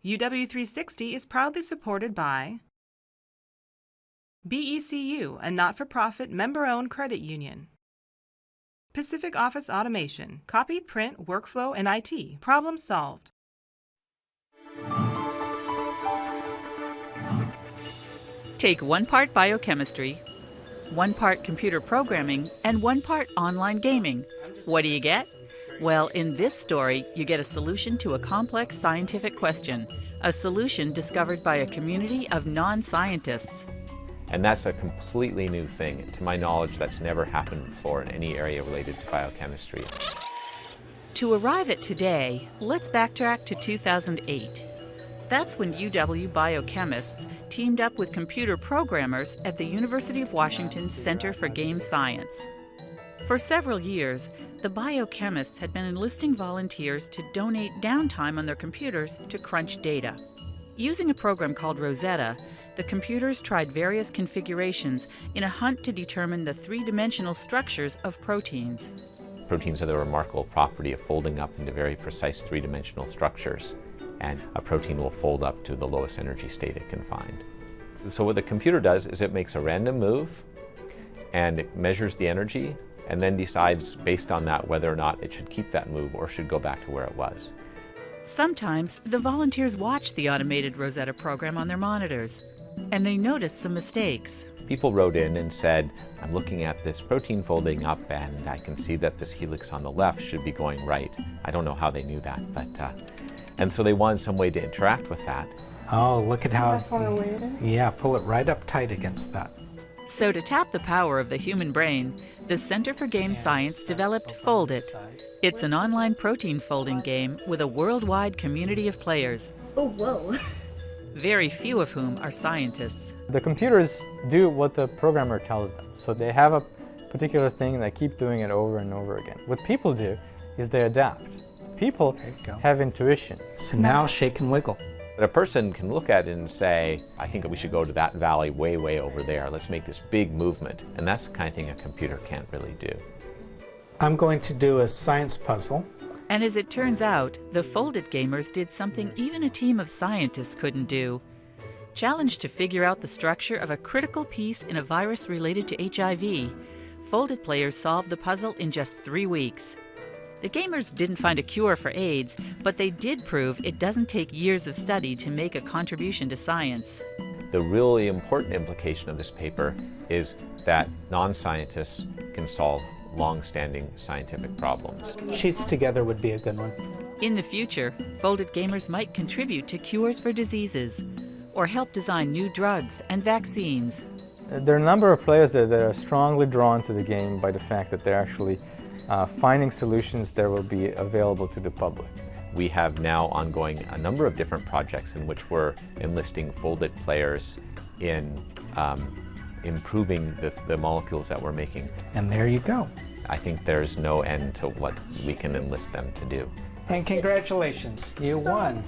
UW360 is proudly supported by BECU, a not-for-profit member-owned credit union. Pacific Office Automation, copy, print, workflow, and IT. Problem solved. Take 1 part biochemistry, 1 part computer programming, and 1 part online gaming. What do you get? Well, in this story, you get a solution to a complex scientific question, a solution discovered by a community of non-scientists. And that's a completely new thing. To my knowledge, that's never happened before in any area related to biochemistry. To arrive at today, let's backtrack to 2008. That's when UW biochemists teamed up with computer programmers at the University of Washington's Center for Game Science. For several years, the biochemists had been enlisting volunteers to donate downtime on their computers to crunch data. Using a program called Rosetta, the computers tried various configurations in a hunt to determine the three-dimensional structures of proteins. Proteins have the remarkable property of folding up into very precise three-dimensional structures, and a protein will fold up to the lowest energy state it can find. So what the computer does is it makes a random move, and it measures the energy, and then decides based on that whether or not it should keep that move or should go back to where it was. Sometimes the volunteers watched the automated Rosetta program on their monitors, and they noticed some mistakes. People wrote in and said, I'm looking at this protein folding up and I can see that this helix on the left should be going right. I don't know how they knew that, but and so they wanted some way to interact with that. Oh, look at how, far away it is? Yeah, pull it right up tight against that. So to tap the power of the human brain, the Center for Game Science developed Foldit. It's an online protein folding game with a worldwide community of players. Oh, whoa. Very few of whom are scientists. The computers do what the programmer tells them. So they have a particular thing and they keep doing it over and over again. What people do is they adapt. People have intuition. So now shake and wiggle. But a person can look at it and say, I think we should go to that valley way, way over there. Let's make this big movement. And that's the kind of thing a computer can't really do. I'm going to do a science puzzle. And as it turns out, the Foldit gamers did something even a team of scientists couldn't do. Challenged to figure out the structure of a critical piece in a virus related to HIV, Foldit players solved the puzzle in just 3 weeks. The gamers didn't find a cure for AIDS, but they did prove it doesn't take years of study to make a contribution to science. The really important implication of this paper is that non-scientists can solve long-standing scientific problems. Sheets together would be a good one. In the future, Foldit gamers might contribute to cures for diseases, or help design new drugs and vaccines. There are a number of players that are strongly drawn to the game by the fact that they're actually finding solutions that will be available to the public. We have now ongoing a number of different projects in which we're enlisting Foldit players in improving the molecules that we're making. And there you go. I think there's no end to what we can enlist them to do. And congratulations, you won.